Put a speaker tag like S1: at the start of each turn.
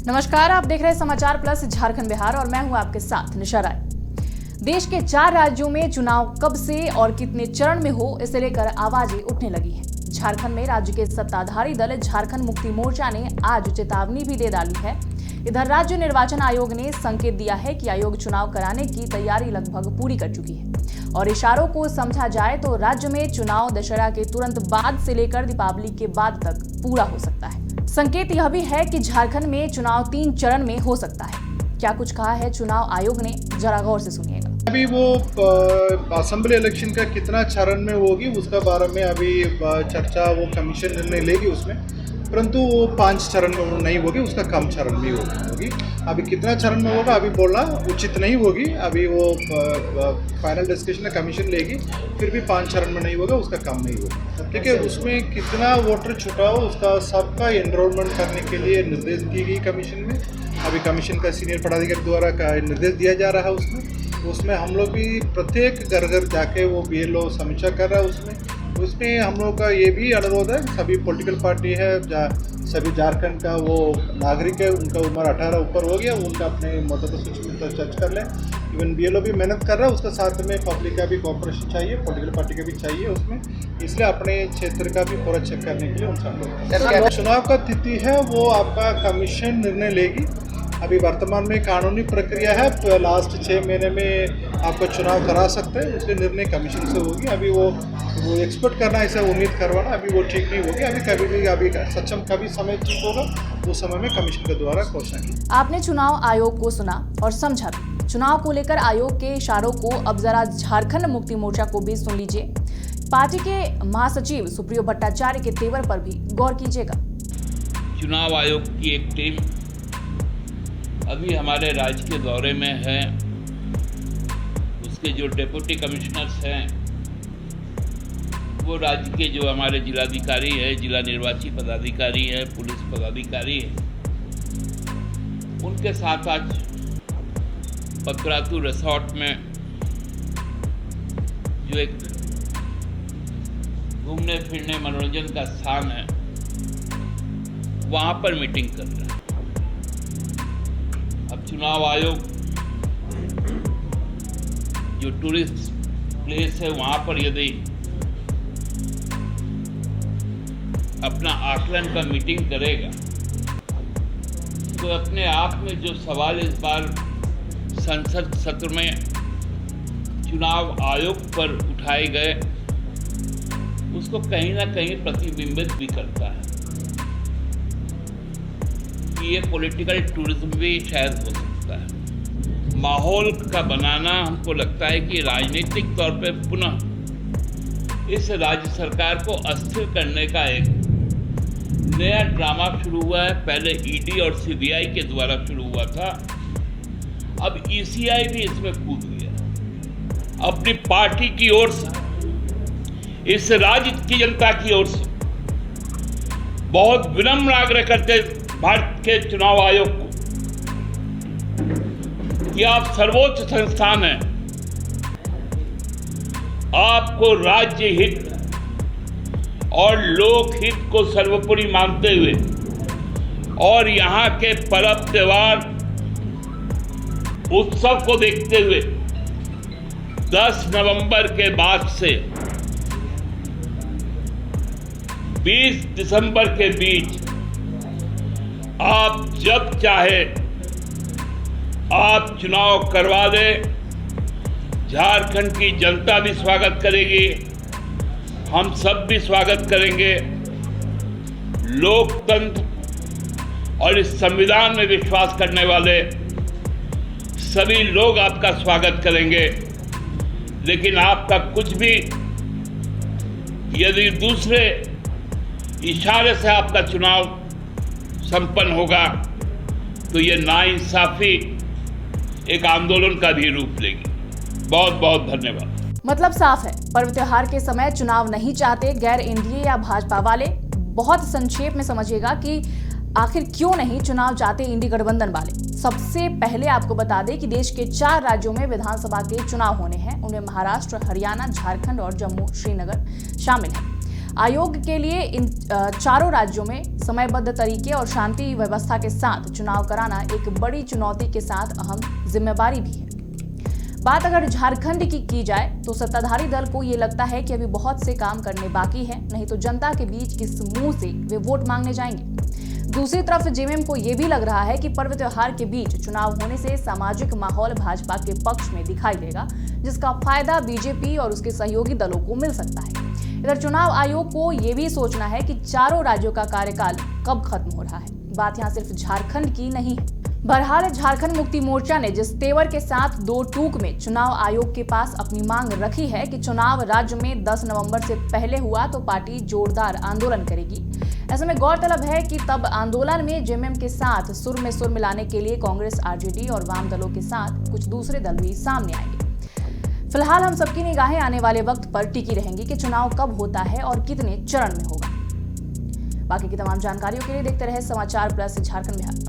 S1: नमस्कार, आप देख रहे हैं समाचार प्लस झारखंड बिहार और मैं हूं आपके साथ निशा राय। देश के 4 राज्यों में चुनाव कब से और कितने चरण में हो, इसे लेकर आवाजें उठने लगी हैं। झारखंड में राज्य के सत्ताधारी दल झारखंड मुक्ति मोर्चा ने आज चेतावनी भी दे डाली है। इधर राज्य निर्वाचन आयोग ने संकेत दिया है कि आयोग चुनाव कराने की तैयारी लगभग पूरी कर चुकी है और इशारों को समझा जाए तो राज्य में चुनाव दशहरा के तुरंत बाद से लेकर दीपावली के बाद तक पूरा हो सकता है। संकेत यह भी है कि झारखंड में चुनाव 3 चरण में हो सकता है। क्या कुछ कहा है चुनाव आयोग ने, जरा गौर से सुनिएगा।
S2: अभी वो असेंबली इलेक्शन का कितना चरण में होगी उसका बारे में अभी चर्चा वो कमीशन निर्णय लेगी उसमें, परंतु वो 5 चरण में नहीं होगी, उसका कम चरण में होगी। अभी कितना चरण में होगा अभी बोलना उचित नहीं होगी। अभी वो फाइनल डिस्कशन कमीशन लेगी, फिर भी 5 चरण में नहीं होगा, उसका कम नहीं होगा। ठीक है, उसमें कितना वोटर छुटा हो उसका सबका एनरोलमेंट करने के लिए निर्देश दी गई कमीशन में। अभी कमीशन का सीनियर पदाधिकारी द्वारा का निर्देश दिया जा रहा है। उसमें हम लोग भी प्रत्येक घर घर जाके वो BLO समीक्षा कर रहा है। उसमें हम लोग का ये भी अनुरोध है, सभी पॉलिटिकल पार्टी है, सभी झारखंड का वो नागरिक है, उनका उम्र 18 ऊपर हो गया, उनका अपने मतदाता सूची में दर्ज कर लें। इवन BLO भी मेहनत कर रहा है, उसके साथ में पब्लिक का भी कोऑपरेशन चाहिए, पॉलिटिकल पार्टी का भी चाहिए उसमें, इसलिए अपने क्षेत्र का भी पूरा चेक करने के लिए उनसे हम लोग चुनाव का तिथि है वो आपका कमीशन निर्णय लेगी। अभी वर्तमान में कानूनी प्रक्रिया है, लास्ट 6 महीने में आपको चुनाव करा सकते हैं, इसलिए निर्णय कमीशन से होगी। अभी वो एक्सपेक्ट करना, ऐसा उम्मीद करवाना अभी वो ठीक नहीं होगी। अभी कभी भी अभी सक्षम कभी समय ठीक होगा, उस समय में कमीशन के द्वारा घोषणा की।
S1: आपने चुनाव आयोग को सुना और समझा भी। चुनाव को लेकर आयोग के इशारों को अब जरा झारखंड मुक्ति मोर्चा को भी सुन लीजिए। पार्टी के महासचिव सुप्रियो भट्टाचार्य के तेवर पर भी गौर कीजिएगा।
S3: चुनाव आयोग की एक टीम अभी हमारे राज्य के दौरे में है। उसके जो डिप्टी कमिश्नर्स हैं वो राज्य के जो हमारे जिलाधिकारी है, जिला निर्वाची पदाधिकारी है, पुलिस पदाधिकारी है, उनके साथ आज पकरातू रिसोर्ट में जो एक घूमने फिरने मनोरंजन का स्थान है वहाँ पर मीटिंग कर रहे हैं। अब चुनाव आयोग जो टूरिस्ट प्लेस है वहाँ पर यदि अपना आकलन का मीटिंग करेगा तो अपने आप में जो सवाल इस बार संसद सत्र में चुनाव आयोग पर उठाए गए उसको कहीं ना कहीं प्रतिबिंबित भी करता है कि ये पॉलिटिकल टूरिज्म भी शायद हो सकता है। माहौल का बनाना हमको लगता है कि राजनीतिक तौर पे पुनः इस राज्य सरकार को अस्थिर करने का एक नया ड्रामा शुरू हुआ है। पहले ED और CBI के द्वारा शुरू हुआ था, अब ECI भी इसमें कूद गया। अपनी पार्टी की ओर से, इस राज्य की जनता की ओर से बहुत विनम्र आग्रह करते भारत के चुनाव आयोग को कि आप सर्वोच्च संस्थान हैं, आपको राज्य हित और लोक हित को सर्वोपरि मानते हुए और यहाँ के पर्व त्योहार उत्सव को देखते हुए 10 नवंबर के बाद से 20 दिसंबर के बीच आप जब चाहे आप चुनाव करवा दें। झारखंड की जनता भी स्वागत करेगी, हम सब भी स्वागत करेंगे। लोकतंत्र और इस संविधान में विश्वास करने वाले सभी लोग आपका स्वागत करेंगे। लेकिन आपका कुछ भी यदि दूसरे इशारे से आपका चुनाव संपन्न होगा तो ये नाइंसाफी एक आंदोलन का भी रूप लेगी। बहुत बहुत धन्यवाद।
S1: मतलब साफ है, पर्व त्योहार के समय चुनाव नहीं चाहते गैर एनडीए या भाजपा वाले। बहुत संक्षेप में समझिएगा कि आखिर क्यों नहीं चुनाव चाहते इंडी गठबंधन वाले। सबसे पहले आपको बता दें कि देश के 4 राज्यों में विधानसभा के चुनाव होने हैं। उनमें महाराष्ट्र, हरियाणा, झारखंड और जम्मू श्रीनगर शामिल है। आयोग के लिए इन चारों राज्यों में समयबद्ध तरीके और शांति व्यवस्था के साथ चुनाव कराना एक बड़ी चुनौती के साथ अहम जिम्मेदारी भी है। बात अगर झारखंड की जाए तो सत्ताधारी दल को ये लगता है कि अभी बहुत से काम करने बाकी है, नहीं तो जनता के बीच किस मुंह से वे वोट मांगने जाएंगे। दूसरी तरफ जेएमएम को यह भी लग रहा है कि पर्व त्योहार के बीच चुनाव होने से सामाजिक माहौल भाजपा के पक्ष में दिखाई देगा, जिसका फायदा बीजेपी और उसके सहयोगी दलों को मिल सकता है। इधर चुनाव आयोग को यह भी सोचना है कि चारों राज्यों का कार्यकाल कब खत्म हो रहा है। बात यहाँ सिर्फ झारखंड की नहीं है। बहरहाल झारखंड मुक्ति मोर्चा ने जिस तेवर के साथ दो टूक में चुनाव आयोग के पास अपनी मांग रखी है कि चुनाव राज्य में 10 नवंबर से पहले हुआ तो पार्टी जोरदार आंदोलन करेगी। ऐसे में गौरतलब है कि तब आंदोलन में जेएमएम के साथ सुर में सुर मिलाने के लिए कांग्रेस, आरजेडी और वाम दलों के साथ कुछ दूसरे दल भी सामने आएंगे। फिलहाल हम सबकी निगाहें आने वाले वक्त पर टिकी रहेंगी कि चुनाव कब होता है और कितने चरण में होगा। बाकी की तमाम जानकारियों के लिए देखते रहे समाचार प्लस झारखंड बिहार।